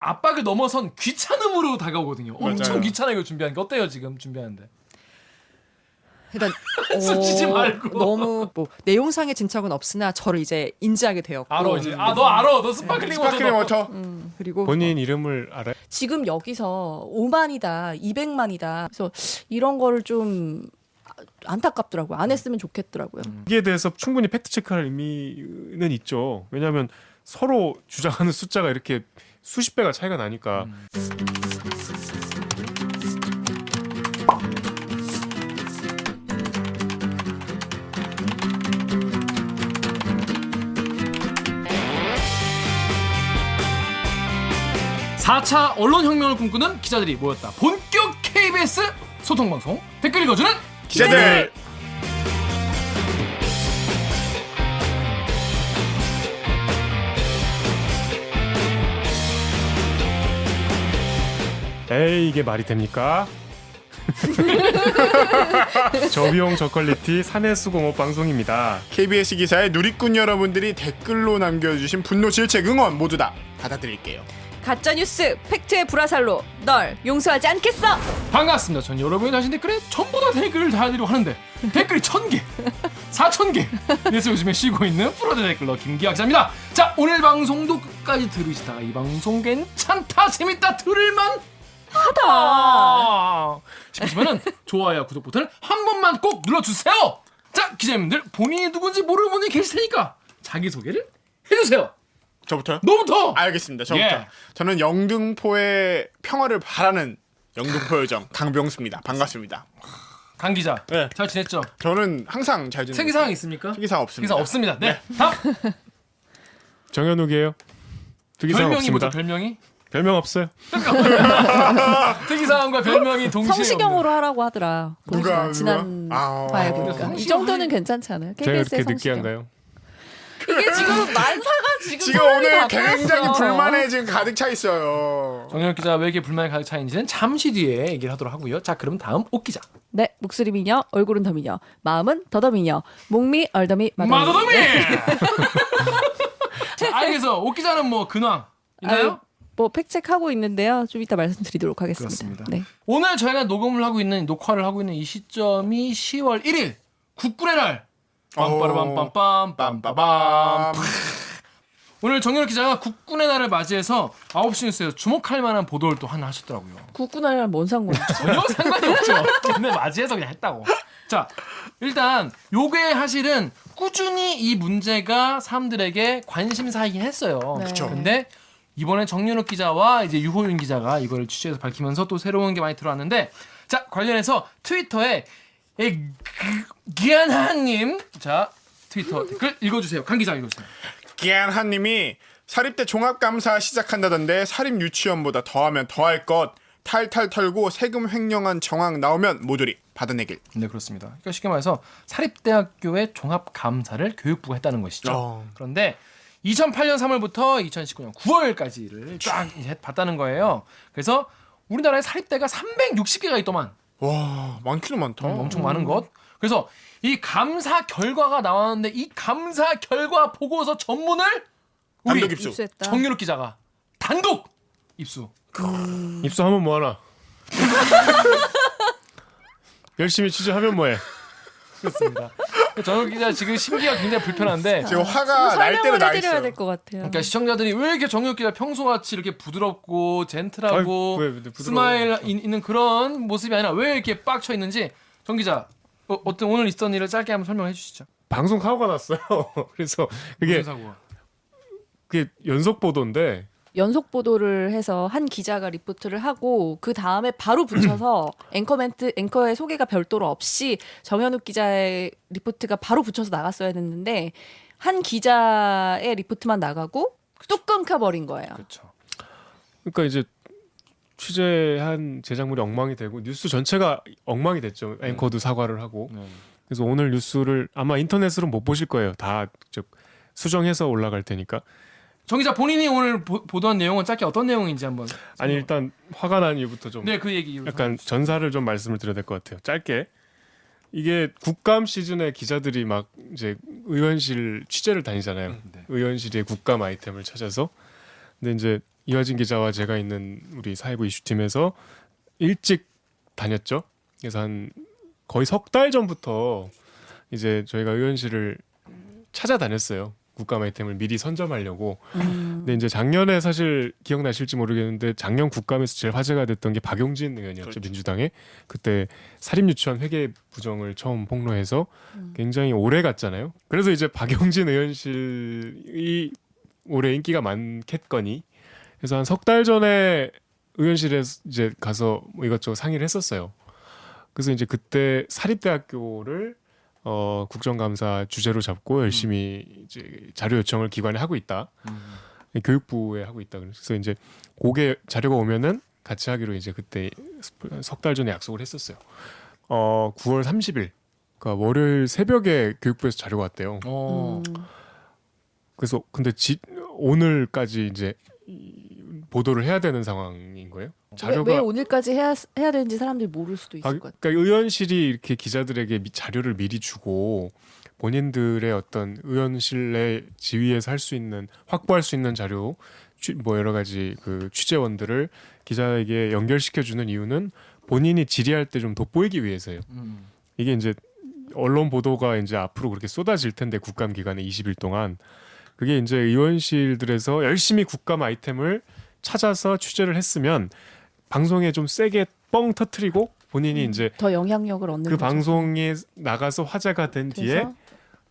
압박을 넘어선 귀찮음으로 다가오거든요. 엄청 맞아요. 귀찮아요. 이거 준비하는 게 어때요 지금 준비하는데? 일단 숨쉬지 말고. 너무 뭐 내용상의 진척은 없으나 저를 이제 인지하게 되었고 알아 이제. 너 알아. 너 스파클링 스파클링 워터. 워터. 그리고 본인 이름을 알아요? 지금 여기서 5만이다, 200만이다. 그래서 이런 거를 좀 안타깝더라고요. 안 했으면 좋겠더라고요. 여기에 대해서 충분히 팩트 체크할 의미는 있죠. 왜냐하면 서로 주장하는 숫자가 이렇게 수십 배가 차이가 나니까. 사 4차 언론혁명을 꿈꾸는 기자들이 모였다. 본격 KBS 소통방송 댓글 읽어주는 기자들. 에이 이게 말이 됩니까? 저비용 저퀄리티 사내수공업 방송입니다. KBS 기사의 누리꾼 여러분들이 댓글로 남겨주신 분노, 질책, 응원 모두 다 받아드릴게요. 가짜뉴스 팩트의 불화살로 널 용서하지 않겠어. 반갑습니다. 전 여러분이 다신 댓글에 전부 다 댓글을 달아드리려고 하는데 댓글이 1000개, 4000개 그래서 요즘에 쉬고 있는 프로드 댓글러 김기학 기자입니다. 자, 오늘 방송도 끝까지 들으시다가 이 방송 괜찮다, 재밌다, 들을만 하다 싶으시면은 좋아요, 구독 버튼을 한 번만 꼭 눌러주세요. 자, 기자님들 본인이 누군지 모르는 분이 계실 테니까 자기소개를 해주세요. 저부터요? 너부터. 알겠습니다. 저부터. 예. 저는 영등포의 평화를 바라는 영등포 요정 강병수입니다. 반갑습니다. 강 기자, 네. 잘 지냈죠? 저는 항상 잘 지내고 특이사항 있습니까? 특이사항 없습니다. 특이사항 없습니다. 네, 다음. 정현욱이에요. 특이사항 별명이 뭐죠? 없습니다. 별명이? 별명 없어요. 특이사항과 별명이 동시에 성시경으로 하라고 하더라. 누가, 보니까 지난 누가? 아. 화에 보니까 이 성시경 정도는 괜찮잖아요. 제가 KBS의 그렇게 성시경. 느끼한가요? 이게 지금 만사가 지금 오늘 굉장히 불만에 지금 가득 차 있어요. 정현욱 기자 왜 이렇게 불만이 가득 차 있는지는 잠시 뒤에 얘기를 하도록 하고요. 자, 그럼 다음 옥 기자. 네, 목소리 미녀, 얼굴은 더 미녀, 마음은 더더 미녀, 목미, 얼더미, 마더더미. 자, 알겠어. 옥 기자는 뭐 근황 있나요? 뭐 팩체크하고 있는데요. 좀 이따 말씀드리도록 하겠습니다. 그렇습니다. 네. 오늘 저희가 녹화를 하고 있는 이 시점이 10월 1일 국군의 날. 빰빠라빰빰빰 빰빠밤. 오늘 정현욱 기자가 국군의 날을 맞이해서 9시 뉴스에서 주목할 만한 보도를 또 하나 하셨더라고요. 국군이랑 뭔 상관이죠? 전혀 상관이 없죠. 근데 맞이해서 그냥 했다고. 자, 일단 요게 사실은 꾸준히 이 문제가 사람들에게 관심사이긴 했어요. 네. 그쵸. 근데 이번에 정윤욱 기자와 이제 유호윤 기자가 이걸 취재해서 밝히면서 또 새로운 게 많이 들어왔는데, 자, 관련해서 트위터에 기안하님, 자, 트위터 댓글 읽어주세요. 강 기자 읽어주세요. 기안하님이 사립대 종합감사 시작한다던데 사립 유치원보다 더하면 더할 것 탈탈 털고 세금 횡령한 정황 나오면 모조리 받아내길. 네, 그렇습니다. 그러니까 쉽게 말해서 사립대학교의 종합감사를 교육부가 했다는 것이죠. 그런데 2008년 3월부터 2019년 9월까지를 쫙 이제 봤다는 거예요. 그래서 우리나라에 사립대가 360개가 있더만. 와, 많기는 많다. 엄청 많은 것. 그래서 이 감사 결과가 나왔는데 이 감사 결과 보고서 전문을 우리 단독 입수. 입수했다. 정유럽 기자가 단독 입수. 입수하면 뭐하나? 열심히 취재하면 뭐해? 그렇습니다. 정유럽 기자 지금 심기가 굉장히 불편한데, 지금 화가 날 대로 설명을 나 해드려야 있어요. 될 것 같아요. 그러니까 시청자들이 왜 이렇게 정유럽 기자 평소같이 이렇게 부드럽고 젠틀하고 아이, 왜 부드러워? 스마일 있는 그런 모습이 아니라 왜 이렇게 빡쳐 있는지 정 기자 어떤 오늘 있었던 일을 짧게 한번 설명해 주시죠. 방송 사고가 났어요. 그래서 무슨 사고가? 그게 연속 보도인데 연속 보도를 해서 한 기자가 리포트를 하고 그 다음에 바로 붙여서 앵커의 소개가 별도로 없이 정현욱 기자의 리포트가 바로 붙여서 나갔어야 됐는데 한 기자의 리포트만 나가고 뚝 끊겨버린 거예요. 그렇죠. 그러니까 이제 취재한 제작물이 엉망이 되고 뉴스 전체가 엉망이 됐죠. 앵커도 사과를 하고. 네. 그래서 오늘 뉴스를 아마 인터넷으로 못 보실 거예요. 다 수정해서 올라갈 테니까. 정 기자 본인이 오늘 보도한 내용은 짧게 어떤 내용인지 한번. 아니 일단 화가 난 이유부터 좀 네, 그 얘기. 약간 전사를 좀 말씀을 드려야 될 것 같아요. 짧게. 이게 국감 시즌에 기자들이 막 이제 의원실 취재를 다니잖아요. 네. 의원실의 국감 아이템을 찾아서. 근데 이제 이화진 기자와 제가 있는 우리 사회부 이슈팀에서 일찍 다녔죠. 그래서 한 거의 석 달 전부터 이제 저희가 의원실을 찾아다녔어요. 국감 아이템을 미리 선점하려고. 근데 이제 작년에 사실 기억나실지 모르겠는데 작년 국감에서 제일 화제가 됐던 게 박용진 의원이었죠. 그렇죠. 민주당의. 그때 사립유치원 회계 부정을 처음 폭로해서 굉장히 오래 갔잖아요. 그래서 이제 박용진 의원실이 올해 인기가 많겠거니. 그래서 한 석 달 전에 의원실에 이제 가서 뭐 이것저것 상의를 했었어요. 그래서 이제 그때 사립대학교를 국정감사 주제로 잡고 열심히 이제 자료 요청을 기관에 하고 있다. 교육부에 하고 있다. 그래서 이제 그게 자료가 오면은 같이 하기로 이제 그때 석 달 전에 약속을 했었어요. 9월 30일, 그러니까 월요일 새벽에 교육부에서 자료가 왔대요. 그래서 근데 오늘까지 이제 보도를 해야 되는 상황인 거예요. 왜 오늘까지 해야 되는지 사람들이 모를 수도 있을 것 같아요. 그러니까 의원실이 이렇게 기자들에게 자료를 미리 주고 본인들의 어떤 의원실 내 지위에서 할 수 있는 확보할 수 있는 자료 뭐 여러 가지 그 취재원들을 기자에게 연결시켜 주는 이유는 본인이 질의할 때 좀 돋보이기 위해서예요. 이게 이제 언론 보도가 이제 앞으로 그렇게 쏟아질 텐데 국감 기간에 20일 동안 그게 이제 의원실들에서 열심히 국감 아이템을 찾아서 취재를 했으면 방송에 좀 세게 뻥 터트리고 본인이 이제 더 영향력을 얻는 그 거죠. 방송에 나가서 화제가 된 뒤에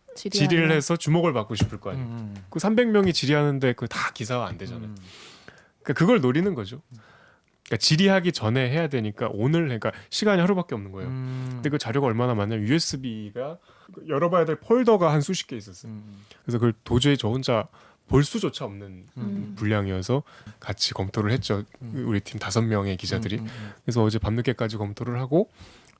그래서 질의를 해서 주목을 받고 싶을 거 아니에요. 그 300명이 질의하는데 그 다 기사화 안 되잖아요. 그러니까 그걸 노리는 거죠. 그러니까 질의하기 전에 해야 되니까 오늘 그러니까 시간이 하루밖에 없는 거예요. 근데 그 자료가 얼마나 많냐면 USB가 열어봐야 될 폴더가 한 수십 개 있었어요. 그래서 그걸 도저히 저 혼자 볼 수조차 없는 분량이어서 같이 검토를 했죠. 우리 팀 5명의 기자들이. 그래서 어제 밤늦게까지 검토를 하고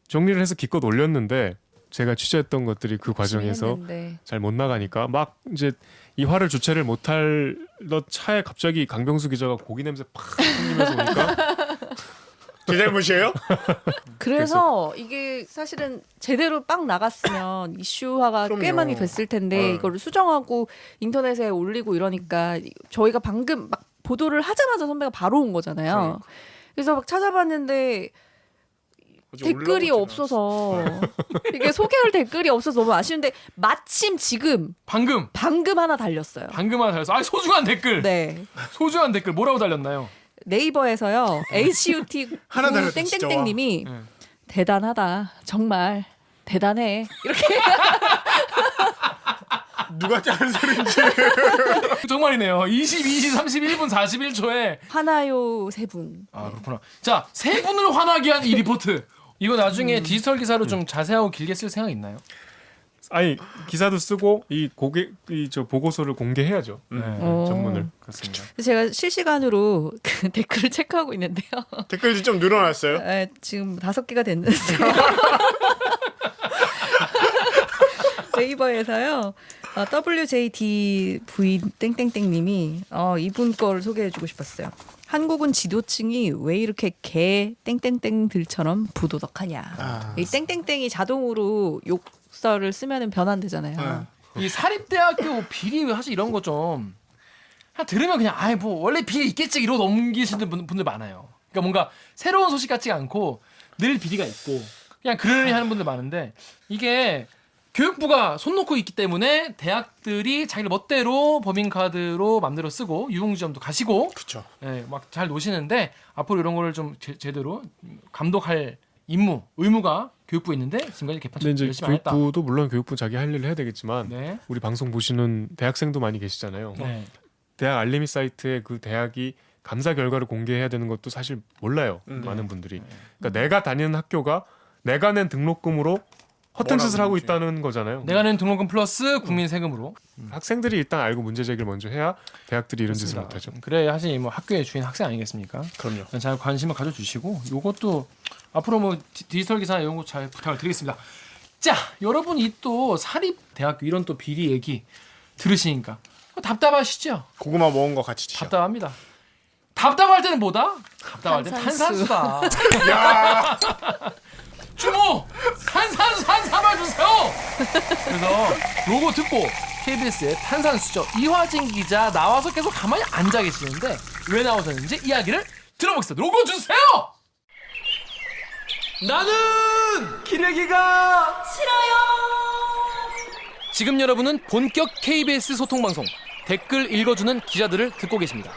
정리를 해서 기껏 올렸는데 제가 취재했던 것들이 그 과정에서 잘 못 나가니까 막 이제 이 화를 주체를 못할 차에 갑자기 강병수 기자가 고기 냄새 팍 풍기면서 오니까 제 잘못이에요? 그래서 이게 사실은 제대로 빵 나갔으면 이슈화가 꽤 그럼요. 많이 됐을 텐데 이거를 수정하고 인터넷에 올리고 이러니까 저희가 방금 막 보도를 하자마자 선배가 바로 온 거잖아요. 그래서 막 찾아봤는데 댓글이 없어서 이게 소개할 댓글이 없어서 너무 아쉬운데 마침 지금 방금 하나 달렸어요. 하나 달렸어. 아 소중한 댓글. 네. 소중한 댓글 뭐라고 달렸나요? 네이버에서요. HUT 하나 달렸다, 진짜. 땡땡땡님이 와. 대단하다. 정말 대단해. 이렇게 누가 짜는 소리인지. 정말이네요. 22시 31분 41초에 화나요 세 분. 아 그렇구나. 자, 세 분을 화나게 한 이 리포트. 이거 나중에 디지털 기사로 좀 자세하고 길게 쓸 생각 있나요? 아니 기사도 쓰고 이 보고서를 공개해야죠. 전문을. 그렇습니다. 제가 실시간으로 그 댓글을 체크하고 있는데요. 댓글이 좀 늘어났어요. 지금 5개가 됐는데 네이버에서요. WJDV 땡땡땡님이 이분 거를 소개해주고 싶었어요. 한국은 지도층이 왜 이렇게 개 땡땡땡들처럼 부도덕하냐. 이 땡땡땡이 자동으로 욕설을 쓰면은 변환되잖아요. 이 사립대학교 비리 사실 이런 거 좀 들으면 그냥 아이 뭐 원래 비리 있겠지 이러고 넘기시는 분들 많아요. 그러니까 뭔가 새로운 소식 같지가 않고 늘 비리가 있고 그냥 그러려니 하는 분들 많은데 이게 교육부가 손 놓고 있기 때문에 대학들이 자기 멋대로 법인카드로 맘대로 쓰고 유흥지점도 가시고 그렇죠. 예, 막 잘 노시는데 앞으로 이런 거를 좀 제대로 감독할 의무가 교육부에 있는데 지금까지 개판 근데 이제 열심히 안 했다. 교육부도 물론 교육부 자기 할 일을 해야 되겠지만 네. 우리 방송 보시는 대학생도 많이 계시잖아요. 네. 대학 알림이 사이트에 그 대학이 감사 결과를 공개해야 되는 것도 사실 몰라요. 많은 분들이. 그러니까 내가 다니는 학교가 내가 낸 등록금으로 허튼 짓을 하고 있다는 거잖아요. 내가 낸 등록금 플러스 국민 세금으로. 학생들이 일단 알고 문제 제기를 먼저 해야 대학들이 이런 짓을 못 하죠. 그래야 사실 뭐 학교의 주인 학생 아니겠습니까? 그럼요. 잘 관심을 가져주시고 요것도 앞으로 뭐 디지털 기사 이런 거 잘 부탁을 드리겠습니다. 자, 여러분이 또 사립대학교 이런 또 비리 얘기 들으시니까 답답하시죠? 고구마 먹은 거 같이 드셔. 답답합니다. 답답할 때는 뭐다? 답답할 때는 탄산수다. 야, 주모! 탄산수 한 사발 주세요! 그래서 요거 듣고 KBS의 탄산수죠. 이화진 기자 나와서 계속 가만히 앉아 계시는데 왜 나오셨는지 이야기를 들어보겠습니다. 로고 주세요. 나는 기레기가 싫어요. 지금 여러분은 본격 KBS 소통 방송 댓글 읽어주는 기자들을 듣고 계십니다.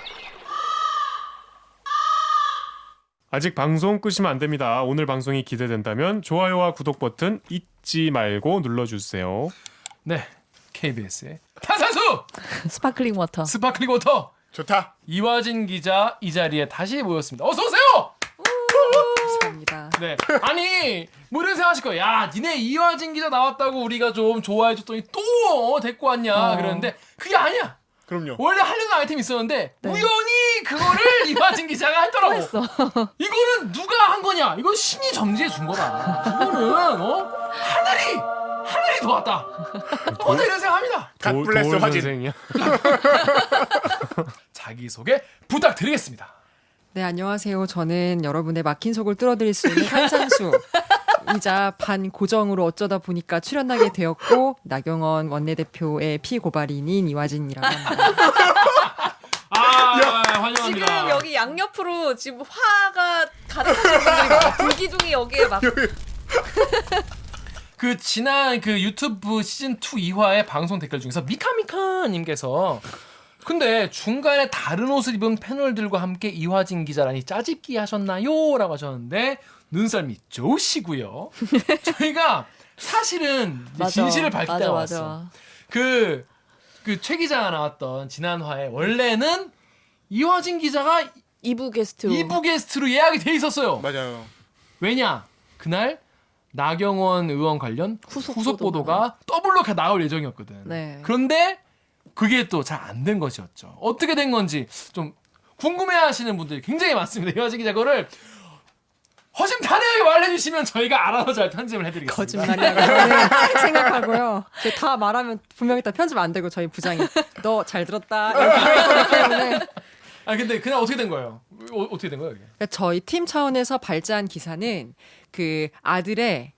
아직 방송 끄시면 안 됩니다. 오늘 방송이 기대된다면 좋아요와 구독 버튼 잊지 말고 눌러주세요. 네, KBS의 탄산수 스파클링 워터. 스파클링 워터 좋다. 이화진 기자 이 자리에 다시 모였습니다. 어서 오세요. 감사합니다. 네, 아니 뭐 이런 생각하실 거예요. 야, 니네 이화진 기자 나왔다고 우리가 좀 좋아해줬더니 또 데리고 왔냐 그러는데 그게 아니야. 그럼요. 원래 하려는 아이템이 있었는데 네. 우연히 그거를 이화진 기자가 했더라고. 했어. 이거는 누가 한 거냐? 이건 신이 점지해 준 거다. 이거는 하늘이 도왔다. 어제 이런 생각합니다. 갓 블레스 도울 화진. 선생이야. 자기소개 부탁드리겠습니다. 네, 안녕하세요. 저는 여러분의 막힌 속을 뚫어드릴 수 있는 탄산수 이자 반고정으로 어쩌다 보니까 출연하게 되었고 나경원 원내대표의 피고발인인 이화진이라고 합니다. 환영합니다. 지금 여기 양옆으로 지금 화가 가득하신 분들이 많아요. 불기둥이 여기에 막 그 지난 그 유튜브 시즌 2 2화의 방송 댓글 중에서 미카미카님께서 근데 중간에 다른 옷을 입은 패널들과 함께 이화진 기자라니 짜집기 하셨나요? 라고 하셨는데 눈썰미 좋으시고요. 저희가 사실은 이제 맞아. 진실을 밝힐 때가 맞아. 왔어. 그 최 기자가 나왔던 지난화에 원래는 이화진 기자가 2부 게스트. 2부 게스트로 예약이 돼 있었어요. 맞아요. 왜냐? 그날 나경원 의원 관련 후속 보도가 더블로 나올 예정이었거든. 네. 그런데 그게 또 잘 안 된 것이었죠. 어떻게 된 건지 좀 궁금해하시는 분들이 굉장히 많습니다. 이화진 기자 거를 허심탄회하게 말해주시면 저희가 알아서 잘 편집을 해드리겠습니다. 거짓말이라고 저는 생각하고요. 제가 다 말하면 분명히 다 편집 안 되고 저희 부장이 너 잘 들었다 이렇게 할 거기 때문에 아 근데 그날 어떻게 된 거예요? 어떻게 된 거예요? 이게? 그러니까 저희 팀 차원에서 발제한 기사는 그 아들이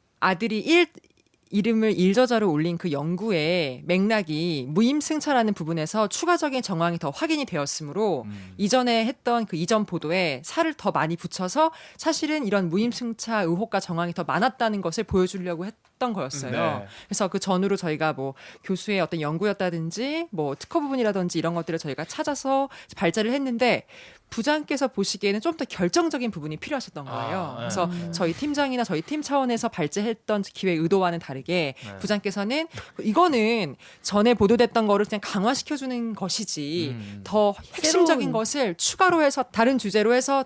이름을 일저자로 올린 그 연구의 맥락이 무임승차라는 부분에서 추가적인 정황이 더 확인이 되었으므로 이전에 했던 그 이전 보도에 살을 더 많이 붙여서 사실은 이런 무임승차 의혹과 정황이 더 많았다는 것을 보여주려고 했던 거였어요. 네. 그래서 그 전후로 저희가 뭐 교수의 어떤 연구였다든지 뭐 특허 부분이라든지 이런 것들을 저희가 찾아서 발제를 했는데 부장께서 보시기에는 좀 더 결정적인 부분이 필요하셨던 거예요. 아, 그래서 저희 팀장이나 저희 팀 차원에서 발제했던 기획 의도와는 다르게 부장께서는 이거는 전에 보도됐던 거를 그냥 강화시켜주는 것이지 더 핵심적인 새로운. 것을 추가로 해서 다른 주제로 해서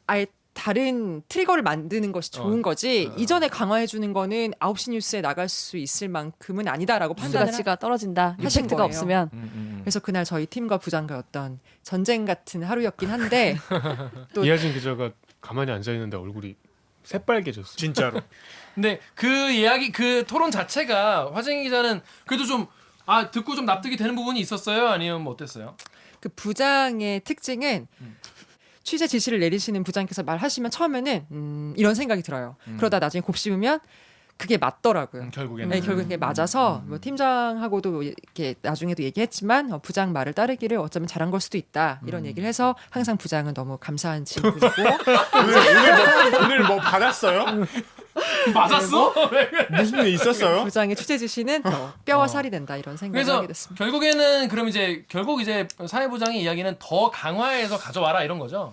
아예 다른 트리거를 만드는 것이 좋은 거지 이전에 강화해주는 거는 9시 뉴스에 나갈 수 있을 만큼은 아니다라고 뉴스 판단을 가치가 떨어진다. 하신 임팩트가 거예요. 없으면. 그래서 그날 저희 팀과 부장과 어떤 전쟁 같은 하루였긴 한데 또 이하진 기자가 가만히 앉아 있는데 얼굴이 새빨개졌어. 진짜로. 근데 그 이야기 그 토론 자체가 화쟁이 기자는 그래도 좀 듣고 좀 납득이 되는 부분이 있었어요? 아니면 뭐 어땠어요? 그 부장의 특징은 취재 지시를 내리시는 부장께서 말하시면 처음에는 이런 생각이 들어요. 그러다 나중에 곱씹으면 그게 맞더라고요. 결국에는. 네, 결국 그게 맞아서 뭐 팀장하고도 이렇게 나중에도 얘기했지만 부장 말을 따르기를 어쩌면 잘한 걸 수도 있다 이런 얘기를 해서 항상 부장은 너무 감사한 친구이고 오늘 뭐 받았어요? 맞았어? 무슨 일 있었어요? 부장의 취재 지시는 더 뼈와 살이 된다 이런 생각을 그래서 하게 됐습니다. 결국에는 그럼 결국 이제 사회부장의 이야기는 더 강화해서 가져와라 이런 거죠.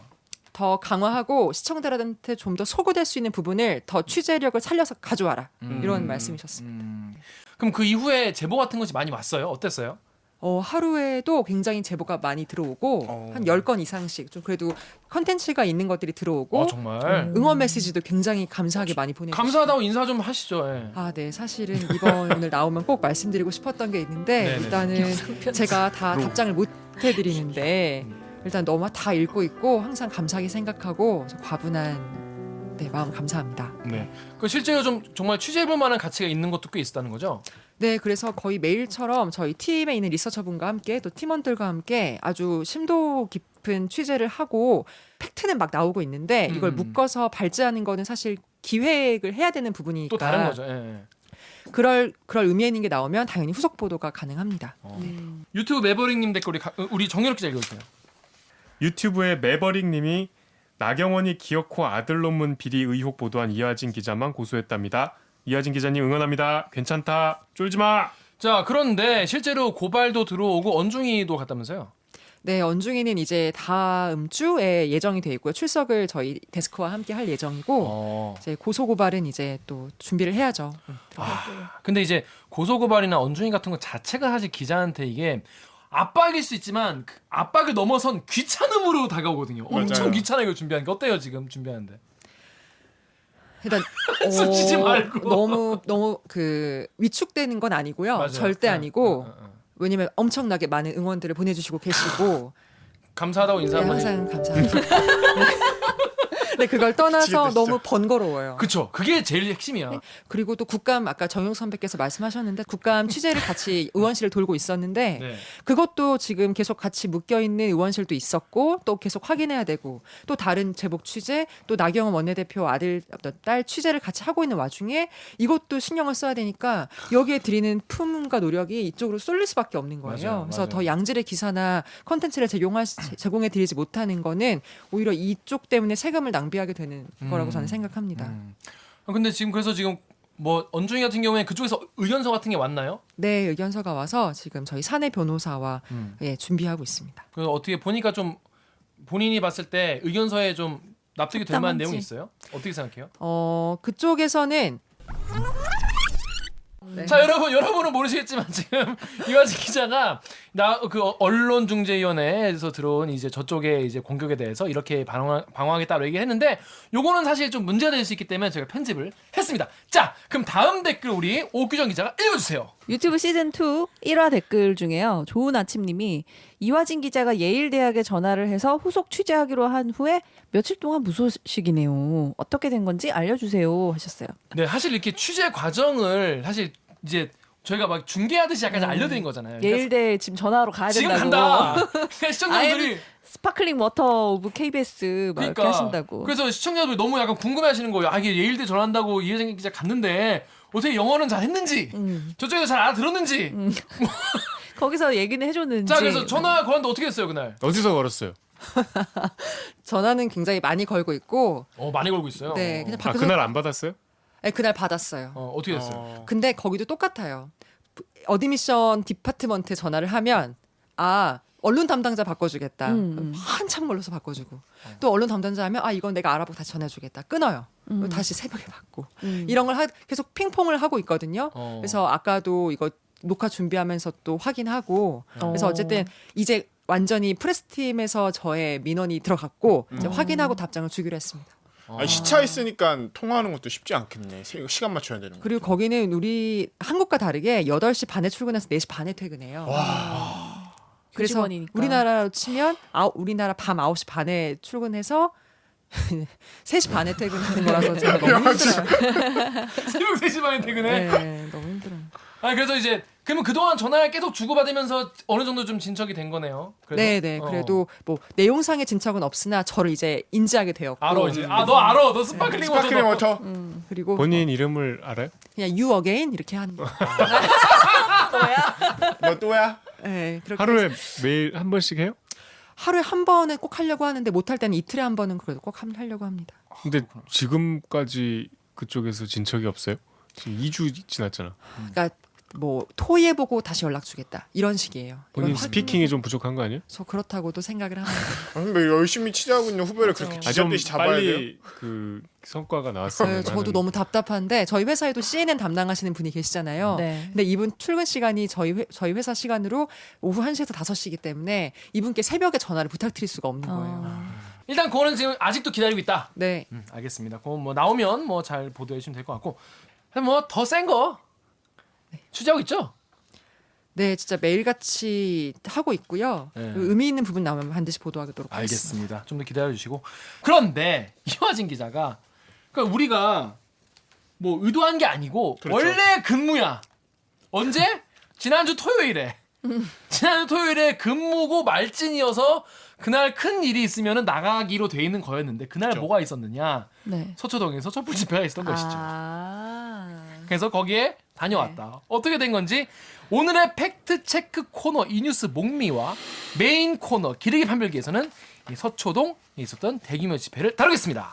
더 강화하고 시청자들한테 좀 더 소구될 수 있는 부분을 더 취재력을 살려서 가져와라 이런 말씀이셨습니다. 그럼 그 이후에 제보 같은 것이 많이 왔어요? 어땠어요? 하루에도 굉장히 제보가 많이 들어오고 한 10건 이상씩 좀 그래도 컨텐츠가 있는 것들이 들어오고 정말 응원 메시지도 굉장히 감사하게 많이 보내주시고 감사하다고 인사 좀 하시죠. 예. 네 사실은 이번 오늘 나오면 꼭 말씀드리고 싶었던 게 있는데 네네. 일단은 제가 다 답장을 못 해드리는데 일단 너무 다 읽고 있고 항상 감사하게 생각하고 과분한 마음 감사합니다. 네. 그 실제로 좀 정말 취재해볼 만한 가치가 있는 것도 꽤 있었다는 거죠. 네, 그래서 거의 매일처럼 저희 팀에 있는 리서처분과 함께 또 팀원들과 함께 아주 심도 깊은 취재를 하고 팩트는 막 나오고 있는데 이걸 묶어서 발제하는 거는 사실 기획을 해야 되는 부분이니까 또 다른 거죠. 예. 그럴 의미 있는 게 나오면 당연히 후속 보도가 가능합니다. 유튜브 매버릭님 댓글 우리 정연욱 기자 읽어주세요. 유튜브에 매버릭님이 나경원이 기어코 아들 논문 비리 의혹 보도한 이하진 기자만 고소했답니다. 이하진 기자님 응원합니다. 괜찮다. 쫄지 마. 자, 그런데 실제로 고발도 들어오고 언중이도 갔다면서요? 네, 언중이는 이제 다음 주에 예정이 돼 있고요. 출석을 저희 데스크와 함께 할 예정이고 이제 고소 고발은 이제 또 준비를 해야죠. 근데 이제 고소고발이나 언중이 같은 거 자체가 사실 기자한테 이게 압박일 수 있지만 그 압박을 넘어선 귀찮음으로 다가오거든요. 엄청 맞아요. 귀찮아 이거 준비하는 게 어때요 지금 준비하는데? 일단 쑤시지 말고. 너무 그 위축되는 건 아니고요. 맞아요. 절대 응, 아니고 응, 응. 왜냐면 엄청나게 많은 응원들을 보내주시고 계시고 감사하다고 인사 네, 한번 해. 항상 감사합니다. 네, 그걸 떠나서 미치겠다, 너무 진짜. 번거로워요. 그쵸. 그게 제일 핵심이야. 그리고 또 국감 아까 정용 선배께서 말씀하셨는데 국감 취재를 같이 의원실을 돌고 있었는데 네. 그것도 지금 계속 같이 묶여 있는 의원실도 있었고 또 계속 확인해야 되고 또 다른 제복 취재 또 나경원 원내대표 아들 딸 취재를 같이 하고 있는 와중에 이것도 신경을 써야 되니까 여기에 드리는 품과 노력이 이쪽으로 쏠릴 수밖에 없는 거예요. 맞아요, 그래서 맞아요. 더 양질의 기사나 컨텐츠를 제공해 드리지 못하는 거는 오히려 이쪽 때문에 세금을 낭비하게 되는 거라고 저는 생각합니다. 근데 지금 그래서 지금 뭐 언중이 같은 경우에 그쪽에서 의견서 같은 게 왔나요? 네, 의견서가 와서 지금 저희 사내 변호사와 예, 준비하고 있습니다. 그래서 어떻게 보니까 좀 본인이 봤을 때 의견서에 좀 납득이 될 만한 합당한지. 내용이 있어요? 어떻게 생각해요? 그쪽에서는 자, 여러분은 모르시겠지만 지금 이화진 기자가 그 언론중재위원회에서 들어온 이제 저쪽의 이제 공격에 대해서 이렇게 방어하겠다고 얘기했는데 요거는 사실 좀 문제가 될 수 있기 때문에 제가 편집을 했습니다. 자, 그럼 다음 댓글 우리 오규정 기자가 읽어주세요. 유튜브 시즌 2 1화 댓글 중에요. 좋은 아침님이 이화진 기자가 예일대학에 전화를 해서 후속 취재하기로 한 후에 며칠 동안 무소식이네요. 어떻게 된 건지 알려주세요 하셨어요. 네, 사실 이렇게 취재 과정을 사실 이제 저희가 막 중계하듯이 약간 알려드린 거잖아요. 그러니까 예일대 지금 전화하러 가야 지금 된다고. 간다. 그러니까 시청자분들이 스파클링 워터 오브 KBS 막 이렇게 하신다고. 그래서 시청자분들이 너무 약간 궁금해하시는 거예요. 아, 이게 예일대 전한다고 이혜정 기자 갔는데 어떻게 영어는 잘 했는지 저쪽에서 잘 알아들었는지. 거기서 얘기는 해줬는지. 자, 그래서 전화 걸었는데 어떻게 했어요 그날? 어디서 걸었어요? 전화는 굉장히 많이 걸고 있고 많이 걸고 있어요. 네, 그냥 아 밖에서 그날 안 받았어요? 네, 그날 받았어요. 어떻게 됐어요? 근데 거기도 똑같아요. 어드미션 디파트먼트에 전화를 하면 언론 담당자 바꿔주겠다. 한참 걸려서 바꿔주고 또 언론 담당자 하면 이건 내가 알아보고 다시 전해주겠다. 끊어요. 그리고 다시 새벽에 받고 이런 걸 계속 핑퐁을 하고 있거든요. 그래서 아까도 이거 녹화 준비하면서 또 확인하고 그래서 어쨌든 이제 완전히 프레스팀에서 저의 민원이 들어갔고 이제 확인하고 답장을 주기로 했습니다. 아니, 시차 있으니까 통화하는 것도 쉽지 않겠네. 시간 맞춰야 되는 거. 그리고 거기는 우리 한국과 다르게 8시 반에 출근해서 4시 반에 퇴근해요. 그래서 교직원이니까. 우리나라로 치면 우리나라 밤 9시 반에 출근해서 3시 반에 퇴근하는 거라서 제가 너무 힘들어요. 새벽 3시 반에 퇴근해? 네, 너무 힘들어요. 그래서 이제 그러면 그동안 전화를 계속 주고받으면서 어느 정도 좀 진척이 된 거네요. 그래서? 네. 그래도 뭐 내용상의 진척은 없으나 저를 이제 인지하게 되었고 알아 이제. 너 알아. 너 스파클링 워터. 스파클링 워터. 그리고 본인 이름을 알아요? 그냥 you again 이렇게 하는 거. 너 또야? 네, 그렇게 하루에 매일 한 번씩 해요? 하루에 한 번은 꼭 하려고 하는데 못할 때는 이틀에 한 번은 그래도 꼭 하려고 합니다. 근데 지금까지 그쪽에서 진척이 없어요? 지금 2주 지났잖아. 그러니까 뭐 토의해보고 다시 연락 주겠다 이런 식이에요. 본인 이건 스피킹이 좀 부족한 거 아니에요? 저 그렇다고도 생각을 합니다. 근데 열심히 취재하고 있는 후배를 그렇게 좀 쥐잡듯이 잡아야 돼요? 빨리 그 성과가 나왔으면 네, 저도 하는- 너무 답답한데 저희 회사에도 CNN 담당하시는 분이 계시잖아요. 네. 근데 이분 출근 시간이 저희 회사 시간으로 오후 1시에서 5시이기 때문에 이분께 새벽에 전화를 부탁드릴 수가 없는 거예요. 일단 그거는 지금 아직도 기다리고 있다. 네. 알겠습니다. 그거 뭐 나오면 뭐 잘 보도해 주시면 될 것 같고. 뭐 더 센 거 취재하고 있죠? 네, 진짜 매일같이 하고 있고요. 네. 의미 있는 부분 나오면 반드시 보도하도록 하겠습니다. 알겠습니다. 좀 더 기다려 주시고. 그런데 이화진 기자가 그러니까 우리가 뭐 의도한 게 아니고 그렇죠. 원래 근무야. 언제? 지난주 토요일에. 지난주 토요일에 근무고 말진이어서 그날 큰 일이 있으면 나가기로 돼 있는 거였는데 그날 그렇죠. 뭐가 있었느냐? 네. 서초동에서 촛불 집회가 있었던 것이죠. 그래서 거기에 다녀왔다. 어떻게 된 건지 오늘의 팩트 체크 코너 이 뉴스 목미와 메인 코너 기르기 판별기에서는 이 서초동에 있었던 대규모 집회를 다루겠습니다.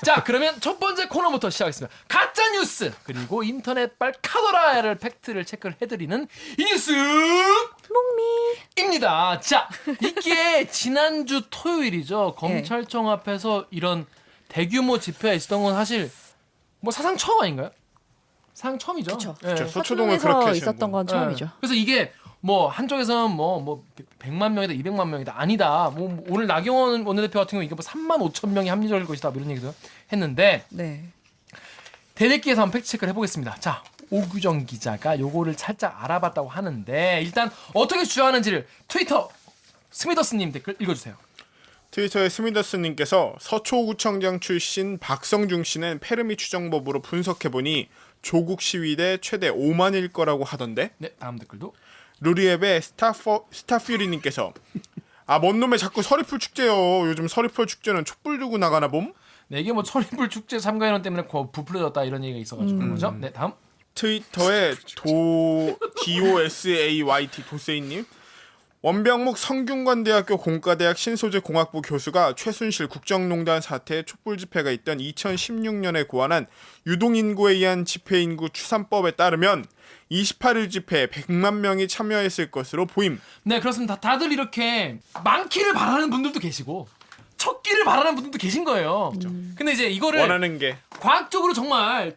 자, 그러면 첫 번째 코너부터 시작하겠습니다. 가짜 뉴스 그리고 인터넷 발카더라를 팩트를 체크를 해드리는 이 뉴스 몽미입니다. 자, 이게 지난주 토요일이죠. 검찰청 앞에서 이런 대규모 집회가 있었던 건 사실 뭐 사상 처음 아닌가요? 사상 처음이죠. 그쵸. 예. 그쵸. 서초동을 그렇게 서초동에서 하시는 있었던 건 예. 처음이죠. 그래서 이게 뭐 한쪽에서는 뭐 100만 명이다, 200만 명이다 아니다. 뭐 오늘 나경원 원내대표 같은 경우 이게 뭐 3만 5천 명이 합리적일 것이다 뭐 이런 얘기도 했는데 네. 대대기에서 한번 팩트 체크를 해보겠습니다. 자, 오규정 기자가 요거를 살짝 알아봤다고 하는데 일단 어떻게 주장하는지를 트위터 스미더스님 댓글 읽어주세요. 트위터의 스미더스님께서 서초구청장 출신 박성중 씨는 페르미 추정법으로 분석해보니 조국 시위대 최대 5만일 거라고 하던데. 네, 다음 댓글도. 루리앱의 스타퓨리님께서 뭔 놈의 자꾸 서리풀 축제요. 요즘 서리풀 축제는 촛불 두고 나가나 봄? 네, 이게 뭐 철인불 축제 참가인원 때문에 부풀려졌다 이런 얘기가 있어가지고 그런 거죠. 네, 다음. 트위터의 DOSAYT 도세이님 원병묵 성균관대학교 공과대학 신소재 공학부 교수가 최순실 국정농단 사태에 촛불 집회가 있던 2016년에 고안한 유동인구에 의한 집회인구 추산법에 따르면 28일 집회에 100만 명이 참여했을 것으로 보임. 네, 그렇습니다. 다들 이렇게 많기를 바라는 분들도 계시고 적기를 바라는 분들도 계신 거예요. 근데 이제 이거를 원하는 게 과학적으로 정말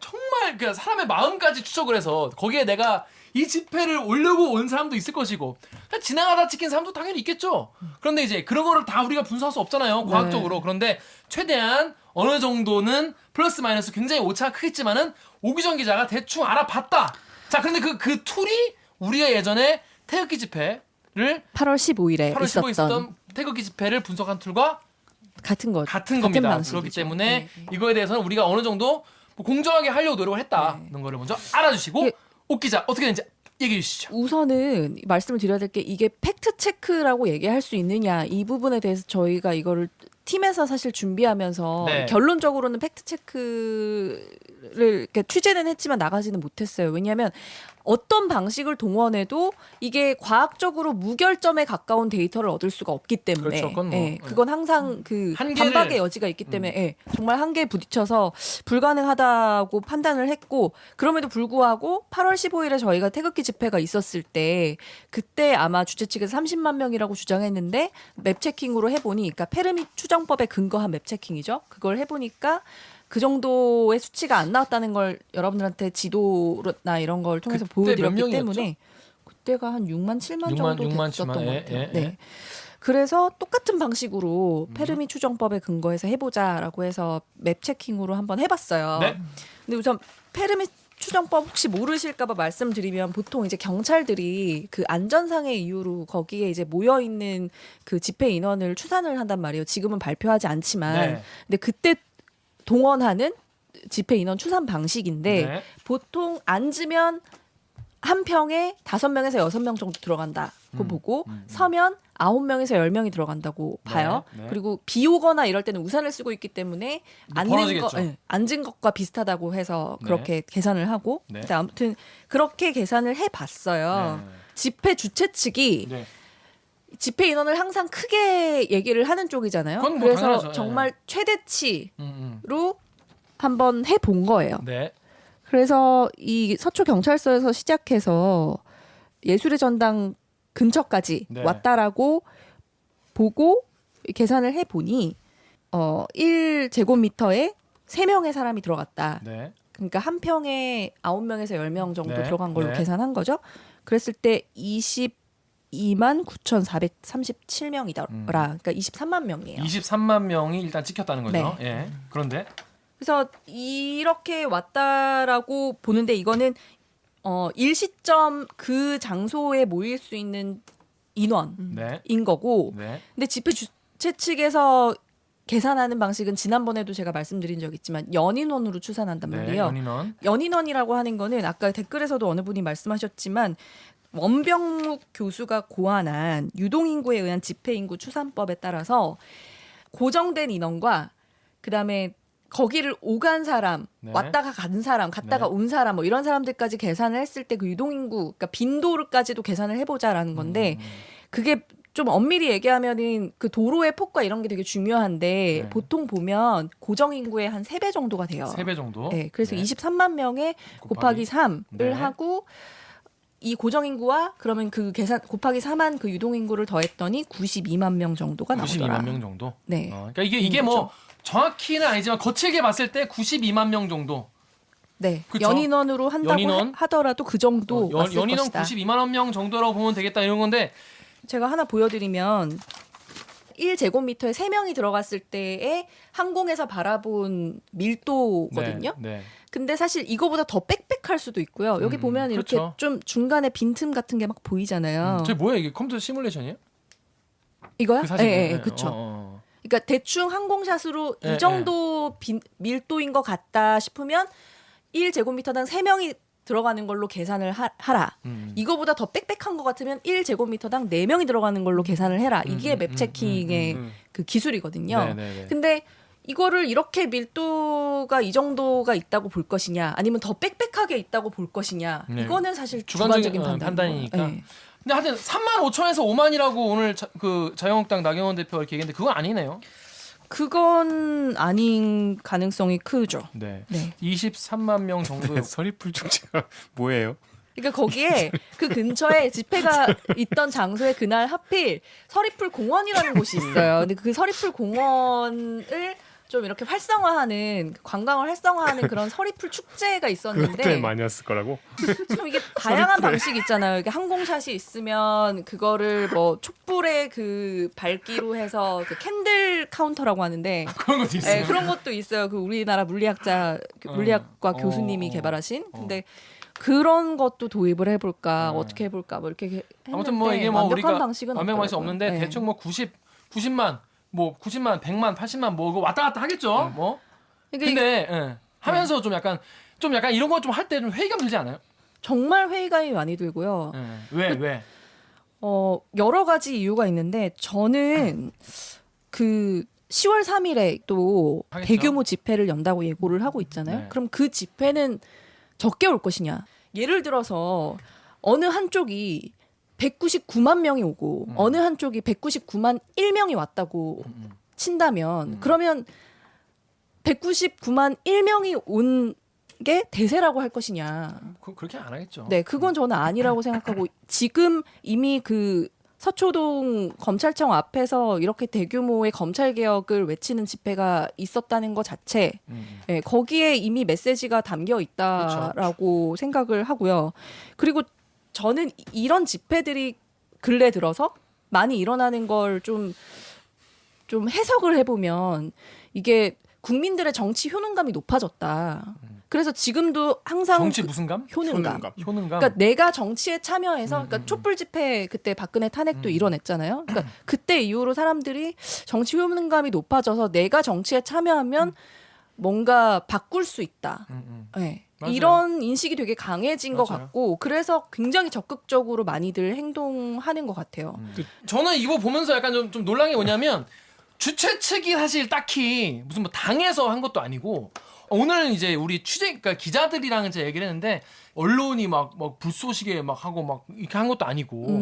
그 사람의 마음까지 추적을 해서 거기에 내가 이 집회를 오려고 온 사람도 있을 것이고 그냥 지나가다 찍힌 사람도 당연히 있겠죠. 그런데 이제 그런 거를 다 우리가 분석할 수 없잖아요. 과학적으로. 그런데 최대한 어느 정도는 플러스 마이너스 굉장히 오차가 크겠지만은 오규정 기자가 대충 알아봤다. 자, 그런데 그 툴이 우리가 예전에 태극기 집회를 8월 15일에 8월 15일 있었던 있었던 태극기 집회를 분석한 툴과 같은 거 같은 겁니다. 방식이죠. 그렇기 때문에 네. 이거에 대해서는 우리가 어느 정도 뭐 공정하게 하려고 노력을 했다는 거를 먼저 알아주시고 예. 옥 기자 어떻게 되는지 얘기해 주시죠. 우선은 말씀을 드려야 될 게 이게 팩트 체크라고 얘기할 수 있느냐 이 부분에 대해서 저희가 이거를 팀에서 사실 준비하면서 네. 결론적으로는 팩트 체크를 이렇게 취재는 했지만 나가지는 못했어요. 왜냐하면 어떤 방식을 동원해도 이게 과학적으로 무결점에 가까운 데이터를 얻을 수가 없기 때문에 그렇죠. 그건 뭐, 예, 그건 항상 그 한계를- 반박의 여지가 있기 때문에 예, 정말 한계에 부딪혀서 불가능하다고 판단을 했고 그럼에도 불구하고 8월 15일에 저희가 태극기 집회가 있었을 때 그때 아마 주최 측에서 30만 명이라고 주장했는데 맵 체킹으로 해보니 그러니까 페르미 추정법에 근거한 맵 체킹이죠. 그걸 해보니까 그 정도의 수치가 안 나왔다는 걸 여러분들한테 지도나 이런 걸 통해서 그때 몇 보여드렸기 명이었죠? 때문에 그때가 한 6만 7만 정도 6만, 됐었던 7만, 것 예, 같아요. 예, 네. 예. 그래서 똑같은 방식으로 페르미 추정법에 근거해서 해보자라고 해서 맵 체킹으로 한번 해봤어요. 네. 근데 우선 페르미 추정법 혹시 모르실까봐 말씀드리면 보통 이제 경찰들이 그 안전상의 이유로 거기에 이제 모여 있는 그 집회 인원을 추산을 한단 말이에요. 지금은 발표하지 않지만, 네. 근데 그때 동원하는 집회 인원 추산 방식인데 네. 보통 앉으면 한 평에 5명에서 6명 정도 들어간다고 보고 서면 9명에서 10명이 들어간다고 봐요. 네. 그리고 비 오거나 이럴 때는 우산을 쓰고 있기 때문에 벌어지겠죠. 앉은 것과 비슷하다고 해서 네. 그렇게 계산을 하고 네. 근데 아무튼 그렇게 계산을 해봤어요. 네. 집회 주최 측이 네. 집회 인원을 항상 크게 얘기를 하는 쪽이잖아요. 그건 뭐 그래서 당연하죠. 정말 최대치로 음. 한번 해본 거예요. 네. 그래서 이 서초 경찰서에서 시작해서 예술의 전당 근처까지 네. 왔다라고 보고 계산을 해보니 1제곱미터에 3명의 사람이 들어갔다. 네. 그러니까 한 평에 9명에서 10명 정도 네. 들어간 걸로 네. 계산한 거죠. 그랬을 때 22만 9,437명이더라. 그러니까 23만 명이에요. 23만 명이 일단 찍혔다는 거죠. 네. 예. 그런데 그래서 이렇게 왔다라고 보는데 이거는 일시점 그 장소에 모일 수 있는 인원인 네. 거고 네. 근데 집회 주최 측에서 계산하는 방식은 지난번에도 제가 말씀드린 적 있지만 연인원으로 추산한단 네. 말이에요. 연인원. 연인원이라고 하는 거는 아까 댓글에서도 어느 분이 말씀하셨지만 원병묵 교수가 고안한 유동인구에 의한 집회인구 추산법에 따라서 고정된 인원과 그다음에 거기를 오간 사람, 네. 왔다가 간 사람, 갔다가 네. 온 사람 뭐 이런 사람들까지 계산을 했을 때 그 유동인구, 그러니까 빈도를까지도 계산을 해보자라는 건데 그게 좀 엄밀히 얘기하면은 그 도로의 폭과 이런 게 되게 중요한데 네. 보통 보면 고정 인구의 한 3배 정도가 돼요. 3배 정도. 네, 그래서 네. 23만 명에 곱하기 3을 네. 하고 이 고정 인구와 그러면 그 계산 곱하기 4만 그 유동 인구를 더했더니 92만 명 정도가 나오더라. 92만 명 정도. 네. 그러니까 이게 뭐 그렇죠. 정확히는 아니지만 거칠게 봤을 때 92만 명 정도. 네. 그쵸? 연인원으로 한다고 연인원? 하더라도 그 정도 왔을 연인원 것이다. 92만 명 정도라고 보면 되겠다 이런 건데 제가 하나 보여드리면 1제곱미터에 3명이 들어갔을 때의 항공에서 바라본 밀도거든요. 네. 근데 사실 이거보다 더 빽빽할 수도 있고요. 여기 보면 이렇게 그렇죠. 좀 중간에 빈틈 같은 게 막 보이잖아요. 저게 뭐야 이게 컴퓨터 시뮬레이션이에요? 이거요? 그 사진. 네, 그렇죠. 그러니까 대충 항공샷으로 네, 이 정도 밀도인 것 같다 싶으면 1제곱미터당 3명이 들어가는 걸로 계산을 하라. 이거보다 더 빽빽한 것 같으면 1제곱미터당 4명이 들어가는 걸로 계산을 해라. 이게 맵 체킹의 그 기술이거든요. 네네네. 근데 이거를 이렇게 밀도가 이 정도가 있다고 볼 것이냐, 아니면 더 빽빽하게 있다고 볼 것이냐, 네. 이거는 사실 주관적인 주관적인 판단이니까. 네. 근데 하여튼 3만 5천에서 5만이라고 오늘 그 자유한국당 나경원 대표가 이렇게 얘기했는데 그건 아니네요. 그건 아닌 가능성이 크죠. 네. 네. 23만 명 정도. 서리풀 축제가 뭐예요? 그러니까 거기에 그 근처에 집회가 있던 장소에 그날 하필 서리풀 공원이라는 곳이 있어요. 근데 그 서리풀 공원을 좀 이렇게 활성화하는 관광을 활성화하는 그런 서리풀 축제가 그때 있었는데 많이 왔을 거라고? 좀 이게 다양한 방식이 있잖아요. 이게 항공샷이 있으면 그거를 뭐 촛불의 그 밝기로 해서 그 캔들 카운터라고 하는데 그런 것도 있어요. 네, 그런 것도 있어요. 그 우리나라 물리학과 교수님이 개발하신. 근데 그런 것도 도입을 해볼까, 어떻게 해볼까, 뭐 이렇게 했는데 아무튼 뭐 이게 뭐 완벽한 우리가 방식은 완벽한 방식은 없더라고요. 없는데 네. 대충 뭐 90만 뭐 90만 100만 80만 뭐 이거 왔다 갔다 하겠죠. 뭐. 그러니까 근데 하면서 좀 약간 이런 거 좀 할 때 좀 회의감 들지 않아요? 정말 회의감이 많이 들고요. 왜? 여러 가지 이유가 있는데 저는 그 10월 3일에 또 하겠죠. 대규모 집회를 연다고 예고를 하고 있잖아요. 네. 그럼 그 집회는 적게 올 것이냐? 예를 들어서 어느 한쪽이 199만 명이 오고 어느 한쪽이 199만 1명이 왔다고 친다면 그러면 199만 1명이 온 게 대세라고 할 것이냐? 그렇게 안 하겠죠. 네, 그건 저는 아니라고 생각하고 지금 이미 그 서초동 검찰청 앞에서 이렇게 대규모의 검찰 개혁을 외치는 집회가 있었다는 것 자체, 네, 거기에 이미 메시지가 담겨 있다라고 생각을 하고요. 그리고 저는 이런 집회들이 근래 들어서 많이 일어나는 걸 좀 해석을 해보면 이게 국민들의 정치 효능감이 높아졌다. 그래서 지금도 항상 정치 무슨 감? 효능감. 효능감. 그러니까 내가 정치에 참여해서 그러니까 촛불 집회 그때 박근혜 탄핵도 이뤄냈잖아요. 그러니까 그때 이후로 사람들이 정치 효능감이 높아져서 내가 정치에 참여하면 뭔가 바꿀 수 있다. 네. 맞아요. 이런 인식이 되게 강해진 것 맞아요. 같고 그래서 굉장히 적극적으로 많이들 행동하는 것 같아요. 저는 이거 보면서 약간 좀 놀란 게 뭐냐면 주최 측이 사실 딱히 무슨 뭐 당에서 한 것도 아니고 오늘 이제 우리 그러니까 기자들이랑 이제 얘기를 했는데 언론이 막 불쏘시개 막 하고 막 이렇게 한 것도 아니고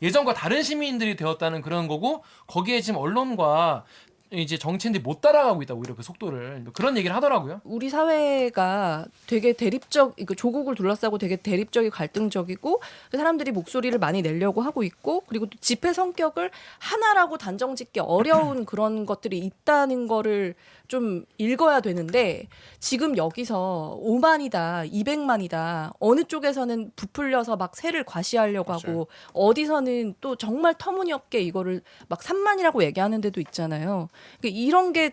예전과 다른 시민들이 되었다는 그런 거고 거기에 지금 언론과 이제 정치인들이 못 따라가고 있다고 오히려 그 속도를 그런 얘기를 하더라고요. 우리 사회가 되게 조국을 둘러싸고 되게 대립적이고 갈등적이고 사람들이 목소리를 많이 내려고 하고 있고 그리고 또 집회 성격을 하나라고 단정짓기 어려운 그런 것들이 있다는 거를 좀 읽어야 되는데 지금 여기서 5만이다, 200만이다 어느 쪽에서는 부풀려서 막 세를 과시하려고 하고 어디서는 또 정말 터무니없게 이거를 막 3만이라고 얘기하는 데도 있잖아요. 그러니까 이런 게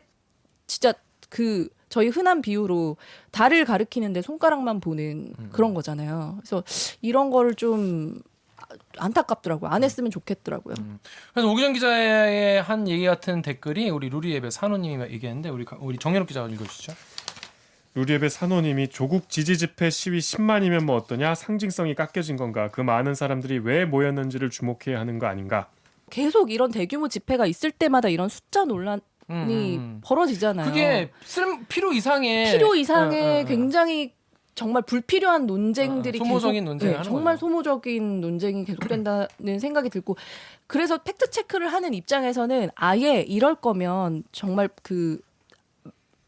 진짜 그 저희 흔한 비유로 달을 가리키는데 손가락만 보는 그런 거잖아요. 그래서 이런 거를 좀 안타깝더라고요. 안 했으면 좋겠더라고요. 그래서 오기정 기자의 한 얘기 같은 댓글이 우리 루리앱의 산호님이 얘기했는데 우리 정현욱 기자가 읽어주시죠. 루리앱의 산호님이 조국 지지 집회 시위 10만이면 뭐 어떠냐? 상징성이 깎여진 건가? 그 많은 사람들이 왜 모였는지를 주목해야 하는 거 아닌가? 계속 이런 대규모 집회가 있을 때마다 이런 숫자 논란이 벌어지잖아요. 그게 필요 이상의 굉장히 정말 불필요한 논쟁들이 소모적인 계속, 논쟁을 하는 정말 거죠. 소모적인 논쟁이 계속된다는 생각이 들고 그래서 팩트 체크를 하는 입장에서는 아예 이럴 거면 정말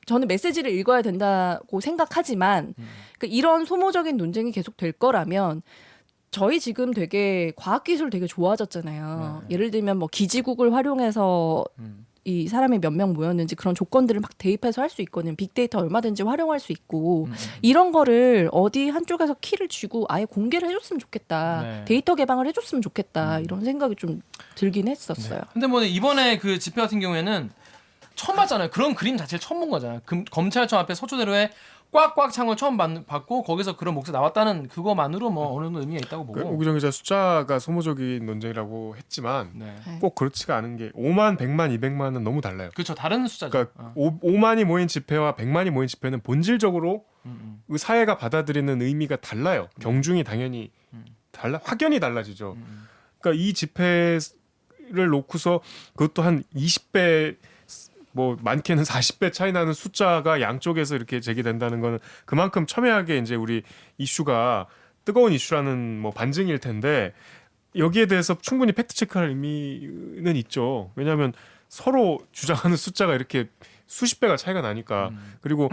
저는 메시지를 읽어야 된다고 생각하지만 이런 소모적인 논쟁이 계속 될 거라면 저희 지금 되게 과학기술 되게 좋아졌잖아요. 예를 들면 뭐 기지국을 활용해서 이 사람이 몇 명 모였는지 그런 조건들을 막 대입해서 할 수 있거든요. 빅데이터 얼마든지 활용할 수 있고 이런 거를 어디 한쪽에서 키를 쥐고 아예 공개를 해줬으면 좋겠다. 네. 데이터 개방을 해줬으면 좋겠다. 이런 생각이 좀 들긴 했었어요. 근데 뭐 이번에 그 집회 같은 경우에는 처음 봤잖아요. 그런 그림 자체를 처음 본 거잖아요. 검찰청 앞에 서초대로에 꽉꽉 창을 처음 받고 거기서 그런 목소리 나왔다는 그거만으로 뭐 어느 정도 의미가 있다고 보고. 오기정 기자 숫자가 소모적인 논쟁이라고 했지만 네. 꼭 그렇지가 않은 게 5만, 100만, 200만은 너무 달라요. 그렇죠. 다른 숫자죠. 그러니까 5만이 모인 집회와 100만이 모인 집회는 본질적으로 그 사회가 받아들이는 의미가 달라요. 경중이 당연히 확연히 달라지죠. 그러니까 이 집회를 놓고서 그것도 한 20배 뭐 많게는 40배 차이 나는 숫자가 양쪽에서 이렇게 제기된다는 거는 그만큼 첨예하게 이제 우리 이슈가 뜨거운 이슈라는 뭐 반증일 텐데 여기에 대해서 충분히 팩트 체크할 의미는 있죠. 왜냐하면 서로 주장하는 숫자가 이렇게 수십 배가 차이가 나니까. 그리고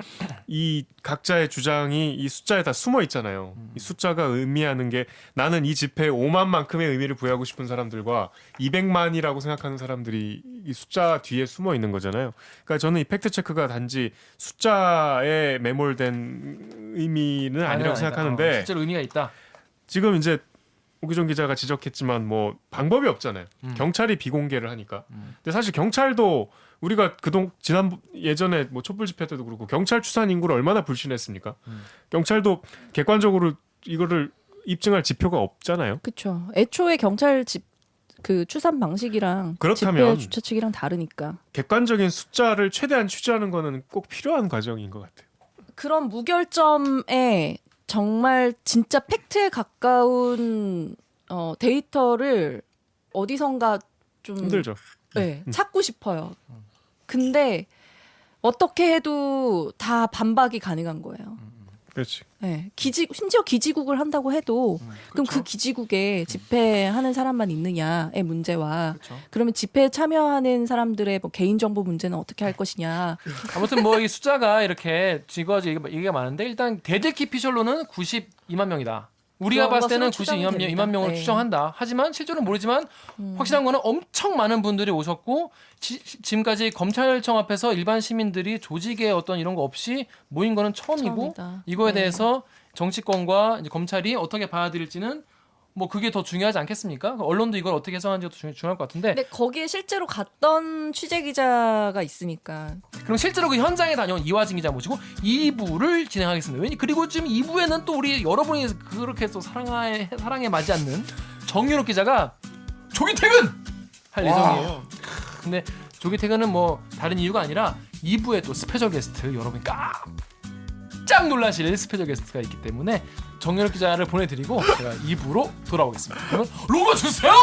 이 각자의 주장이 이 숫자에 다 숨어 있잖아요. 이 숫자가 의미하는 게 나는 이 집회에 5만만큼의 의미를 부여하고 싶은 사람들과 200만이라고 생각하는 사람들이 이 숫자 뒤에 숨어 있는 거잖아요. 그러니까 저는 이 팩트 체크가 단지 숫자에 매몰된 의미는 아니라고 생각하는데 실제로 의미가 있다. 지금 이제 오기정 기자가 지적했지만 뭐 방법이 없잖아요. 경찰이 비공개를 하니까. 근데 사실 경찰도 우리가 예전에 뭐 촛불 집회 때도 그렇고 경찰 추산 인구를 얼마나 불신했습니까? 경찰도 객관적으로 이거를 입증할 지표가 없잖아요. 그렇죠. 애초에 경찰 추산 방식이랑 그렇다면 집회 주최 측이랑 다르니까. 객관적인 숫자를 최대한 취재하는 거는 꼭 필요한 과정인 것 같아요. 그런 무결점에 정말 진짜 팩트에 가까운 데이터를 어디선가 좀 힘들죠. 네, 찾고 싶어요. 근데 어떻게 해도 다 반박이 가능한 거예요. 그렇지. 네, 심지어 기지국을 한다고 해도 그럼 그 기지국에 집회하는 사람만 있느냐의 문제와 그렇죠. 그러면 집회에 참여하는 사람들의 뭐 개인정보 문제는 어떻게 할 것이냐. 아무튼 뭐 이 숫자가 이렇게 얘기가 많은데 일단 대대키 피셜로는 92만 명이다. 우리가 그런 봤을 때는 것으로 추정이 92만 됩니다. 명을 네. 추정한다. 하지만 실제로는 모르지만 확실한 거는 엄청 많은 분들이 오셨고 지금까지 검찰청 앞에서 일반 시민들이 조직의 어떤 이런 거 없이 모인 거는 처음이고 처음이다. 이거에 네. 대해서 정치권과 이제 검찰이 어떻게 받아들일지는 뭐 그게 더 중요하지 않겠습니까? 언론도 이걸 어떻게 해석하는지도 중요할 것 같은데 근데 거기에 실제로 갔던 취재 기자가 있으니까 그럼 실제로 그 현장에 다녀온 이화진 기자 모시고 2부를 진행하겠습니다. 그리고 지금 2부에는 또 우리 여러분이 그렇게 또 사랑에 맞지 않는 정윤욱 기자가 조기 퇴근 할 예정이에요. 근데 조기 퇴근은 뭐 다른 이유가 아니라 2부에 또 스페셜 게스트 여러분이 깜짝 놀라실 스페셜 게스트가 있기 때문에 정윤욱 기자를 보내드리고 제가 2부로 돌아오겠습니다. 그러면 로고 주세요.